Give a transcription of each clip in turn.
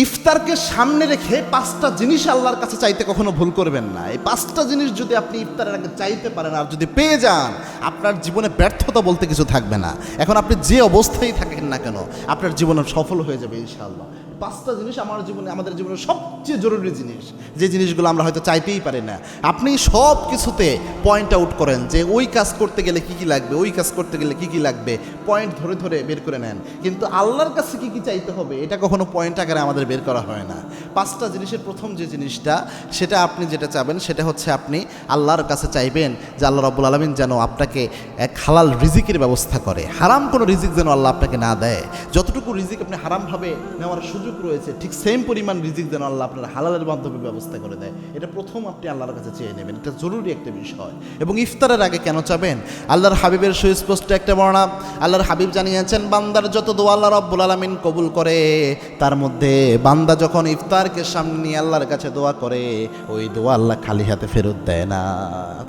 ইফতারকে সামনে রেখে 5টা জিনিস আল্লাহর কাছে চাইতে কখনো ভুল করবেন না। এই 5টা জিনিস যদি আপনি ইফতারের আগে চাইতে পারেন আর যদি পেয়ে যান, আপনার জীবনে ব্যর্থতা বলতে কিছু থাকবে না। এখন আপনি যে অবস্থায় থাকেন না কেন, আপনার জীবনে সফল হয়ে যাবে ইনশাআল্লাহ। 5টা জিনিস আমাদের জীবনে সবচেয়ে জরুরি জিনিস, যে জিনিসগুলো আমরা হয়তো চাইতেই পারি না। আপনি সব কিছুতে পয়েন্ট আউট করেন যে ওই কাজ করতে গেলে কী কী লাগবে, ওই কাজ করতে গেলে কী কী লাগবে, পয়েন্ট ধরে ধরে বের করে নেন। কিন্তু আল্লাহর কাছে কী কী চাইতে হবে এটা কখনো পয়েন্ট আকারে আমাদের বের করা হয় না। 5টা জিনিসের প্রথম যে জিনিসটা, সেটা আপনি যেটা চাবেন সেটা হচ্ছে আপনি আল্লাহর কাছে চাইবেন যে আল্লাহ রাব্বুল আলামিন যেন আপনাকে এক হালাল রিজিকের ব্যবস্থা করে। হারাম কোনো রিজিক যেন আল্লাহ আপনাকে না দেয়। যতটুকু রিজিক আপনি হারামভাবে নেওয়ার সুযোগ রয়েছে, ঠিক সেম পরিমাণ রিজিক যেন আল্লাহ আপনার হালালের মাধ্যমে ব্যবস্থা করে দেয়। এটা প্রথম আপনি আল্লাহর কাছে চেয়ে নেবেন, এটা জরুরি একটা বিষয়। এবং ইফতারের আগে কেন চাবেন? আল্লাহর হাবিবের সুস্পষ্ট একটা বর্ণনা। আল্লাহর হাবিব জানিয়েছেন, বান্দার যত দোয়া আল্লাহ রাব্বুল আলামিন কবুল করে, তার মধ্যে বান্দা যখন ইফতারকে সামনে নিয়ে আল্লাহর কাছে দোয়া করে, ওই দোয়া আল্লাহ খালি হাতে ফেরত দেয় না,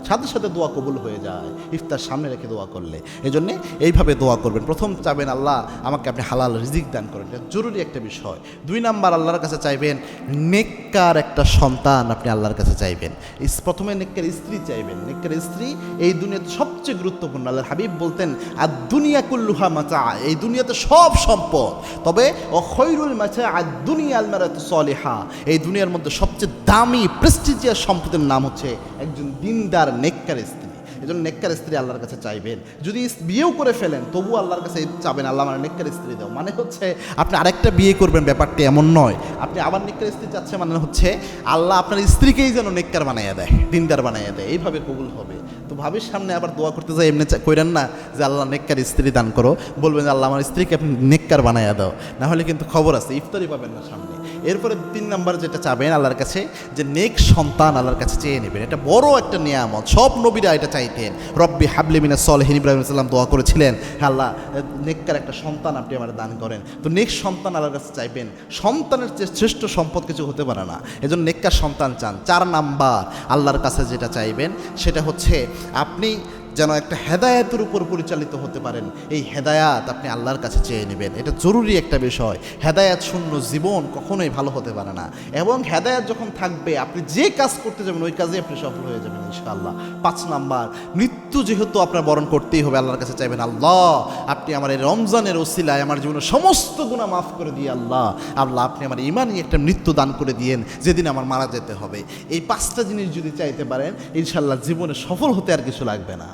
সাথে সাথে দোয়া কবুল হয়ে যায় ইফতার সামনে রেখে দোয়া করলে। এই জন্যে এইভাবে দোয়া করবেন। প্রথম চাবেন আল্লাহ আমাকে আপনি হালাল রিজিক দান করেন, এটা জরুরি একটা বিষয়। 2 নাম্বার আল্লাহর কাছে চাইবেন নেককার একটা সন্তান আপনি আল্লাহর কাছে চাইবেন। প্রথমে নেককার স্ত্রী চাইবেন। নেককার স্ত্রী এই দুনিয়াতে সবচেয়ে গুরুত্বপূর্ণ। আল্লাহর হাবিব বলতেন, আর দুনিয়া কুল্লুহা মাতা, এই দুনিয়াতে সব সম্পদ, তবে ও খৈরুল মাতা আর দুনিয়া আল মারাতু সলিহা, এই দুনিয়ার মধ্যে সবচেয়ে দামি প্রেস্টিজিয়াস সম্পদের নাম হচ্ছে একজন দিনদার নেককার স্ত্রী। এজন্য নেককার স্ত্রী আল্লাহর কাছে চাইবেন। যদি বিয়েও করে ফেলেন তবু আল্লাহর কাছে চাবেন, আল্লাহ আমার নেককার স্ত্রী দাও। মানে হচ্ছে আপনি আরেকটা বিয়ে করবেন, ব্যাপারটি এমন নয়। আপনি আবার নেককার স্ত্রী চাচ্ছে, মানে হচ্ছে আল্লাহ আপনার স্ত্রীকেই যেন নেককার বানাইয়া দেয়, দিনদার বানাইয়া দেয়, এইভাবে কবুল হবে। তো ভাবির সামনে আবার দোয়া করতে যাই এমনি কইরেন না যে আল্লাহ নেককার স্ত্রী দান করো, বলবেন যে আল্লাহ আমার স্ত্রীকে আপনি নেককার বানাইয়া দাও, না হলে কিন্তু খবর আছে, ইফতারি পাবেন না সামনে। এরপরে 3 নাম্বার যেটা চাবেন আল্লাহর কাছে, যে নেক সন্তান আল্লাহর কাছে চেয়ে নেবেন। এটা বড় একটা নিয়ামত, সব নবীরা এটা চাইতেন। রব্বি হাবলি মিনাস সলিহিন, ইব্রাহিম আলাইহিস সালাম দোয়া করেছিলেন, হ্যাঁ আল্লাহ নেককার একটা সন্তান আপনি আমার দান করেন। তো নেক সন্তান আল্লাহর কাছে চাইবেন। সন্তানের চেয়ে শ্রেষ্ঠ সম্পদ কিছু হতে পারে না, এজন্য নেককার সন্তান চান। 4 নাম্বার আল্লাহর কাছে যেটা চাইবেন সেটা হচ্ছে আপনি যেন একটা হেদায়েতের উপর পরিচালিত হতে পারেন। এই হেদায়াত আপনি আল্লাহর কাছে চেয়ে নেবেন, এটা জরুরি একটা বিষয়। হেদায়াত শূন্য জীবন কখনোই ভালো হতে পারে না। এবং হেদায়াত যখন থাকবে, আপনি যে কাজ করতে যাবেন ওই কাজে আপনি সফল হয়ে যাবেন ইনশাআল্লাহ। 5 নাম্বার, মৃত্যু যেহেতু আপনার বরণ করতেই হবে, আল্লাহর কাছে চাইবেন, আল্লাহ আপনি আমার এই রমজানের ওসিলায় আমার জীবনের সমস্ত গুনাহ মাফ করে দিয়ে আল্লাহ আপনি আমার ইমানি একটা মৃত্যু দান করে দিয়েন, যেদিন আমার মারা যেতে হবে। এই 5টা জিনিস যদি চাইতে পারেন ইনশাআল্লাহ জীবনে সফল হতে আর কিছু লাগবে না।